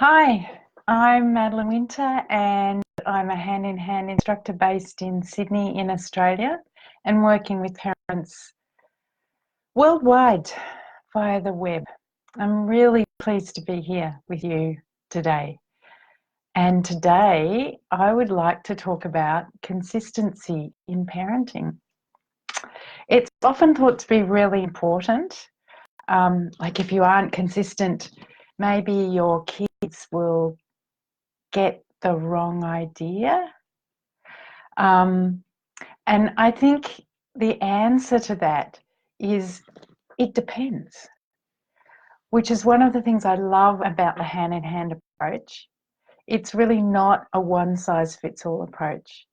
Hi, I'm Madeleine Winter and I'm a hand-in-hand instructor based in Sydney in Australia and working with parents worldwide via the web. I'm really pleased to be here with you today. And today I would like to talk about consistency in parenting. It's often thought to be really important. Like if you aren't consistent, maybe your kids will get the wrong idea. And I think the answer to that is it depends, which is one of the things I love about the hand-in-hand approach. It's really not a one-size-fits-all approach.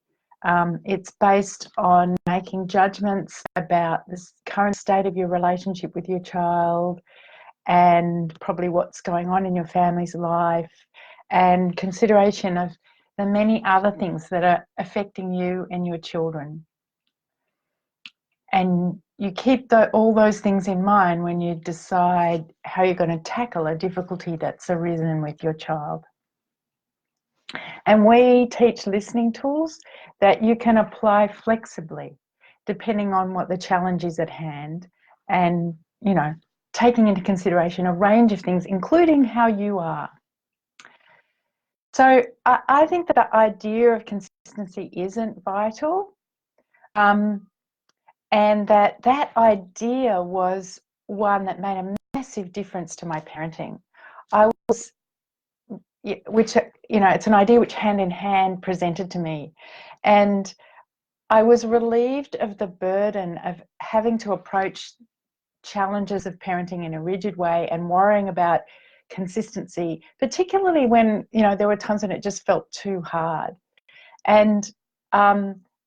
It's based on making judgments about the current state of your relationship with your child and probably what's going on in your family's life and consideration of the many other things that are affecting you and your children. And you keep all those things in mind when you decide how you're going to tackle a difficulty that's arisen with your child. And we teach listening tools that you can apply flexibly depending on what the challenge is at hand, and taking into consideration a range of things, including how you are. So I think that the idea of consistency isn't vital, and that idea was one that made a massive difference to my parenting. It's an idea which Hand in Hand presented to me, and I was relieved of the burden of having to approach challenges of parenting in a rigid way and worrying about consistency, particularly when there were times when it just felt too hard. And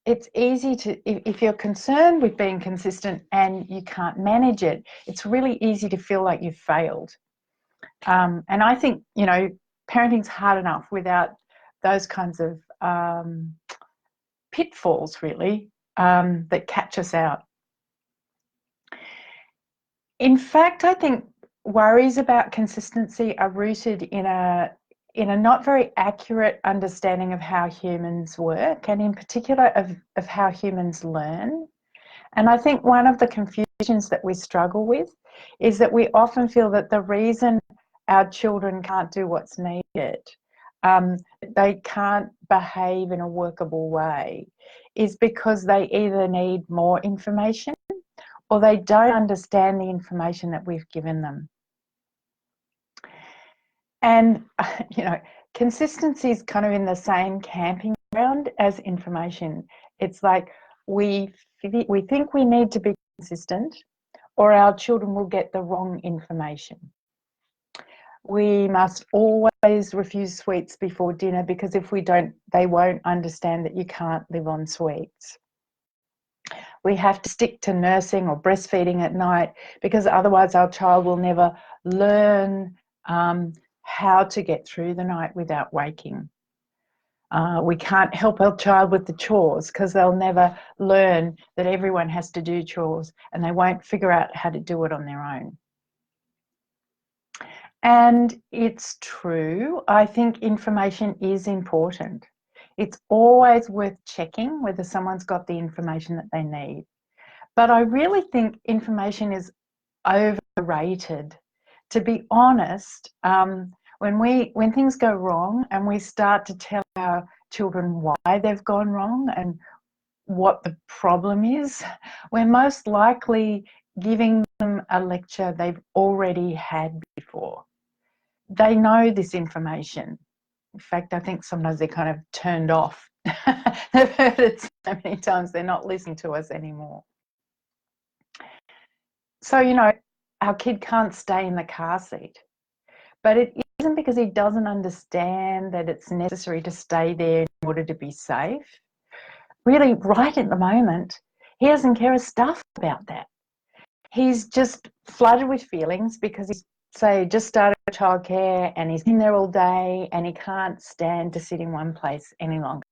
it's easy to, if you're concerned with being consistent and you can't manage it, it's really easy to feel like you've failed. And I think parenting's hard enough without those kinds of pitfalls, really, that catch us out. In fact, I think worries about consistency are rooted in a not very accurate understanding of how humans work, and in particular of how humans learn. And I think one of the confusions that we struggle with is that we often feel that the reason our children can't do what's needed, they can't behave in a workable way, is because they either need more information or they don't understand the information that we've given them. And, consistency is kind of in the same camping ground as information. It's like we think we need to be consistent or our children will get the wrong information. We must always refuse sweets before dinner because if we don't, they won't understand that you can't live on sweets. We have to stick to nursing or breastfeeding at night because otherwise our child will never learn how to get through the night without waking. We can't help our child with the chores because they'll never learn that everyone has to do chores and they won't figure out how to do it on their own. And it's true, I think information is important. It's always worth checking whether someone's got the information that they need. But I really think information is overrated. To be honest, when things go wrong and we start to tell our children why they've gone wrong and what the problem is, we're most likely giving them a lecture they've already had before. They know this information. In fact, I think sometimes they're kind of turned off. They've heard it so many times they're not listening to us anymore. So, our kid can't stay in the car seat, but it isn't because he doesn't understand that it's necessary to stay there in order to be safe. Really, right at the moment, he doesn't care a stuff about that. He's just flooded with feelings because he's, say, just started childcare and he's in there all day and he can't stand to sit in one place any longer.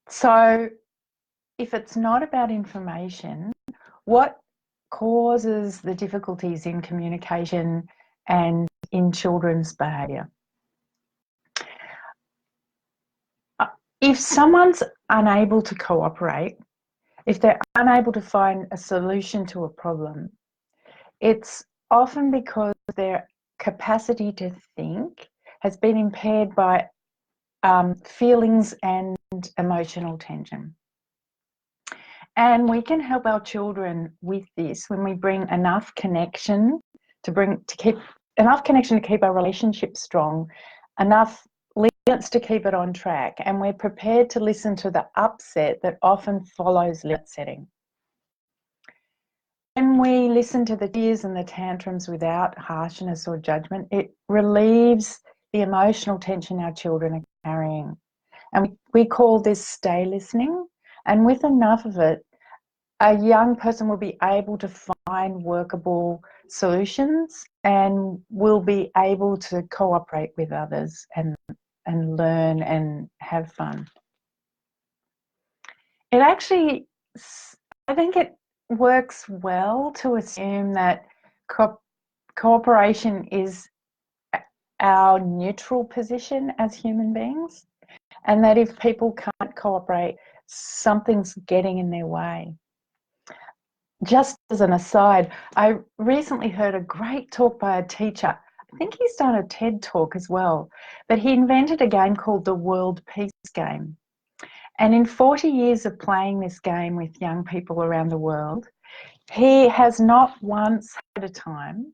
So if it's not about information, what causes the difficulties in communication and in children's behaviour. If someone's unable to cooperate, if they're unable to find a solution to a problem, it's often because their capacity to think has been impaired by feelings and emotional tension. And we can help our children with this when we bring enough connection to keep our relationship strong, enough limits to keep it on track, and we're prepared to listen to the upset that often follows limit setting. When we listen to the tears and the tantrums without harshness or judgment, it relieves the emotional tension our children are carrying. And we call this stay listening. And with enough of it, a young person will be able to find workable solutions and will be able to cooperate with others and learn and have fun. It actually, I think it works well to assume that cooperation is our neutral position as human beings, and that if people can't cooperate, something's getting in their way. Just as an aside, I recently heard a great talk by a teacher. I think he's done a TED talk as well, but he invented a game called the World Peace Game. And in 40 years of playing this game with young people around the world, he has not once had a time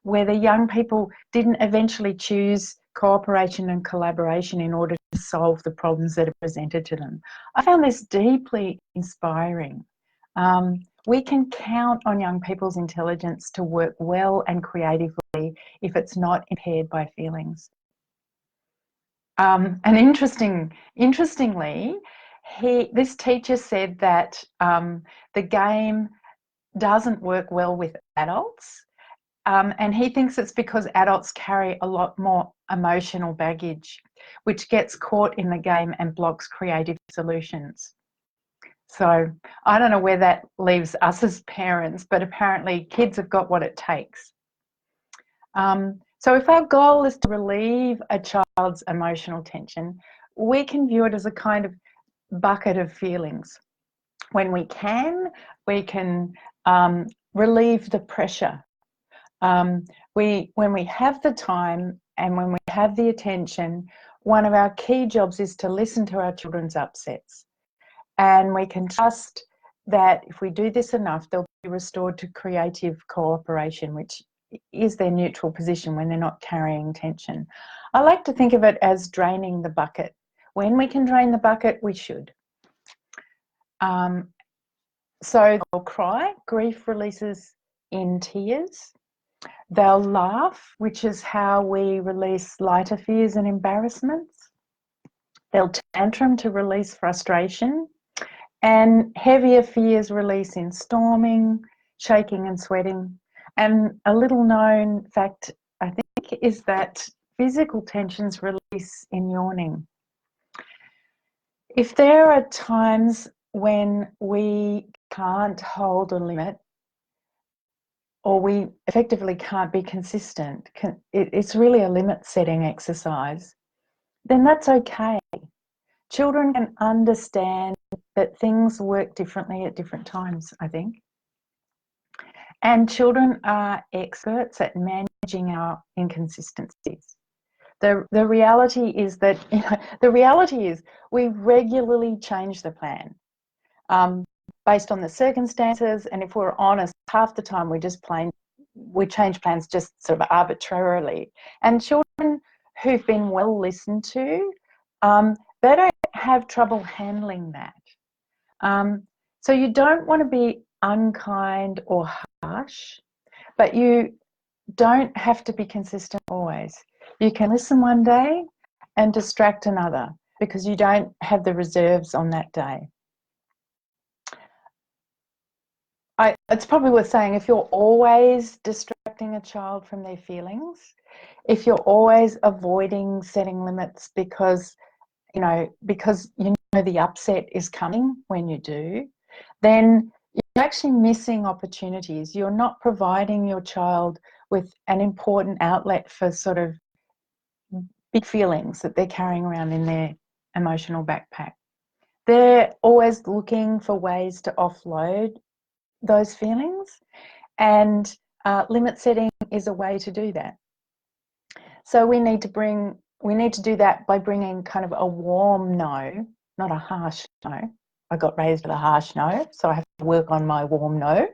where the young people didn't eventually choose cooperation and collaboration in order to solve the problems that are presented to them. I found this deeply inspiring. We can count on young people's intelligence to work well and creatively if it's not impaired by feelings. And interestingly, this teacher said that the game doesn't work well with adults, and he thinks it's because adults carry a lot more emotional baggage, which gets caught in the game and blocks creative solutions. So I don't know where that leaves us as parents, but apparently kids have got what it takes. So if our goal is to relieve a child's emotional tension, we can view it as a kind of bucket of feelings. When we can relieve the pressure. When we have the time and when we have the attention, one of our key jobs is to listen to our children's upsets. And we can trust that if we do this enough, they'll be restored to creative cooperation, which is their neutral position when they're not carrying tension. I like to think of it as draining the bucket. When we can drain the bucket, we should. So they'll cry, grief releases in tears. They'll laugh, which is how we release lighter fears and embarrassments. They'll tantrum to release frustration. And heavier fears release in storming, shaking and sweating. And a little known fact, I think, is that physical tensions release in yawning. If there are times when we can't hold a limit or we effectively can't be consistent, it's really a limit setting exercise, then that's okay. Children can understand that things work differently at different times, I think. And children are experts at managing our inconsistencies. The reality is that, we regularly change the plan based on the circumstances, and if we're honest, half the time we change plans just sort of arbitrarily. And children who've been well listened to, they don't have trouble handling that. So you don't want to be unkind or harsh, but you don't have to be consistent always. You can listen one day and distract another because you don't have the reserves on that day. It's probably worth saying, if you're always distracting a child from their feelings, if you're always avoiding setting limits because you know the upset is coming when you do, then actually missing opportunities. You're not providing your child with an important outlet for sort of big feelings that they're carrying around in their emotional backpack. They're always looking for ways to offload those feelings, and limit setting is a way to do that. So we need to do that by bringing kind of a warm no, not a harsh no. I got raised with a harsh no, so I have to work on my warm no.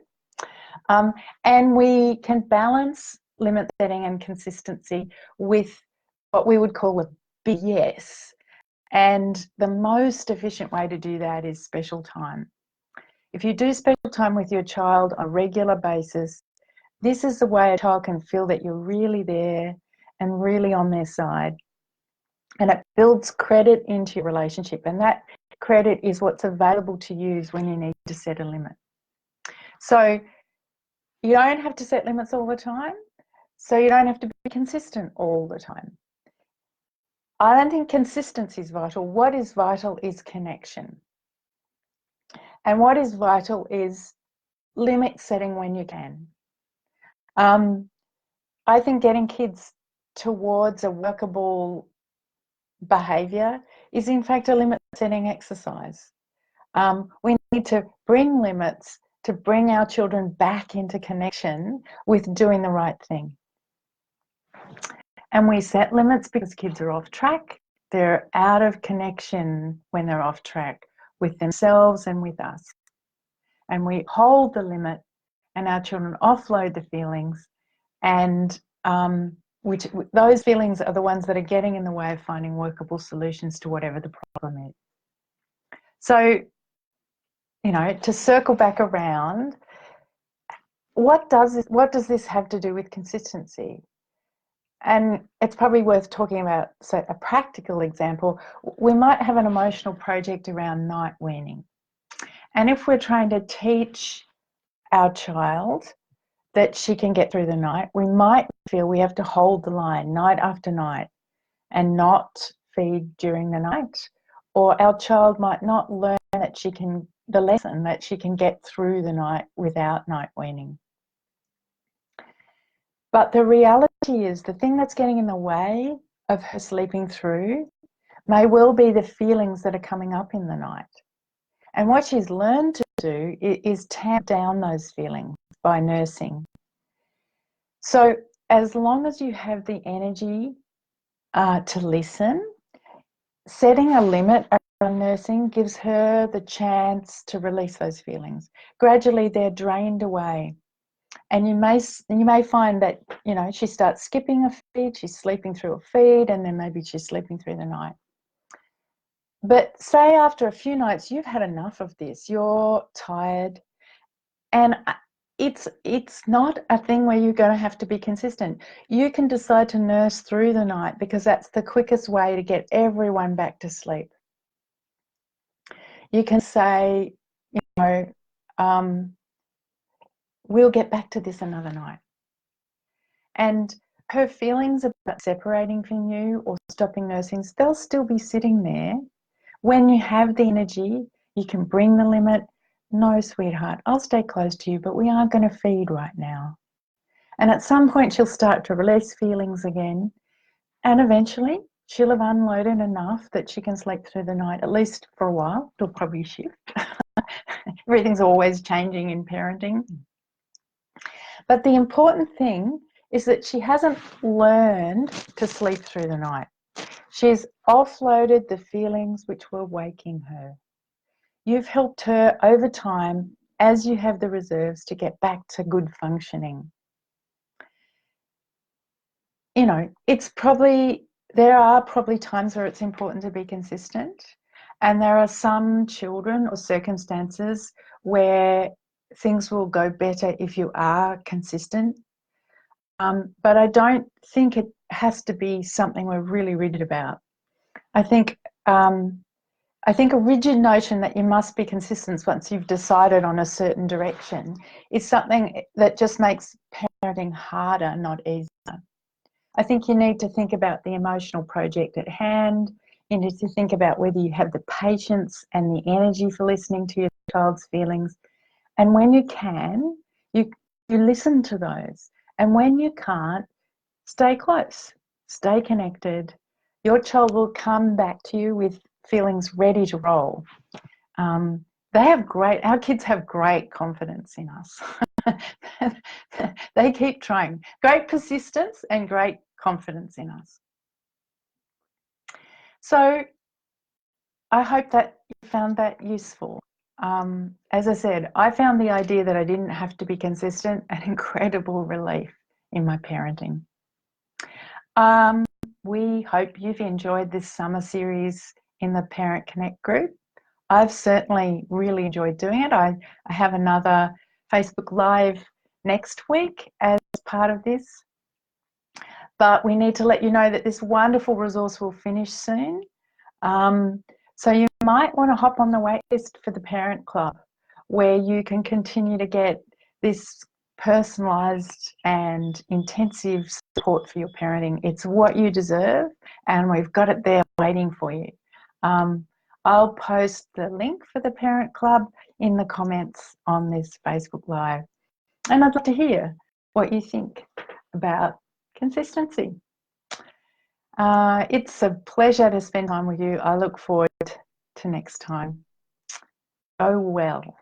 And we can balance limit setting and consistency with what we would call a big yes. And the most efficient way to do that is special time. If you do special time with your child on a regular basis, this is the way a child can feel that you're really there and really on their side. And it builds credit into your relationship. And that credit is what's available to use when you need to set a limit. So you don't have to set limits all the time. So you don't have to be consistent all the time. I don't think consistency is vital. What is vital is connection. And what is vital is limit setting when you can. I think getting kids towards a workable behaviour is in fact a limit setting exercise. We need to bring limits to bring our children back into connection with doing the right thing. And we set limits because kids are off track. They're out of connection when they're off track with themselves and with us. And we hold the limit and our children offload the feelings, and those feelings are the ones that are getting in the way of finding workable solutions to whatever the problem is. So, you know, to circle back around, what does this have to do with consistency? And it's probably worth talking about, so a practical example. We might have an emotional project around night weaning. And if we're trying to teach our child that she can get through the night, we might feel we have to hold the line night after night and not feed during the night. Or our child might not learn that the lesson that she can get through the night without night weaning. But the reality is, the thing that's getting in the way of her sleeping through may well be the feelings that are coming up in the night. And what she's learned to do is tamp down those feelings by nursing. So as long as you have the energy to listen, setting a limit around nursing gives her the chance to release those feelings. Gradually they're drained away. And you may find that, you know, she starts skipping a feed, she's sleeping through a feed, and then maybe she's sleeping through the night. But say after a few nights you've had enough of this, you're tired, and it's not a thing where you're going to have to be consistent. You can decide to nurse through the night because that's the quickest way to get everyone back to sleep. You can say, you know, we'll get back to this another night. And her feelings about separating from you or stopping nursing, they'll still be sitting there. When you have the energy, you can bring the limit. No, sweetheart, I'll stay close to you, but we aren't going to feed right now. And at some point she'll start to release feelings again, and eventually she'll have unloaded enough that she can sleep through the night, at least for a while. It'll probably shift. Everything's always changing in parenting. But the important thing is that she hasn't learned to sleep through the night. She's offloaded the feelings which were waking her. You've helped her over time, as you have the reserves, to get back to good functioning. You know, there are probably times where it's important to be consistent, and there are some children or circumstances where things will go better if you are consistent. But I don't think it has to be something we're really rigid about. I think a rigid notion that you must be consistent once you've decided on a certain direction is something that just makes parenting harder, not easier. I think you need to think about the emotional project at hand. You need to think about whether you have the patience and the energy for listening to your child's feelings. And when you can, you listen to those. And when you can't, stay close, stay connected. Your child will come back to you with feelings ready to roll. Our kids have great confidence in us. They keep trying. Great persistence and great confidence in us. So I hope that you found that useful. As I said, I found the idea that I didn't have to be consistent an incredible relief in my parenting. We hope you've enjoyed this summer series in the Parent Connect group. I've certainly really enjoyed doing it. I have another Facebook Live next week as part of this. But we need to let you know that this wonderful resource will finish soon. So you might want to hop on the waitlist for the Parent Club, where you can continue to get this personalised and intensive support for your parenting. It's what you deserve, and we've got it there waiting for you. I'll post the link for the Parent Club in the comments on this Facebook Live. And I'd love to hear what you think about consistency. It's a pleasure to spend time with you. I look forward to next time. Go well.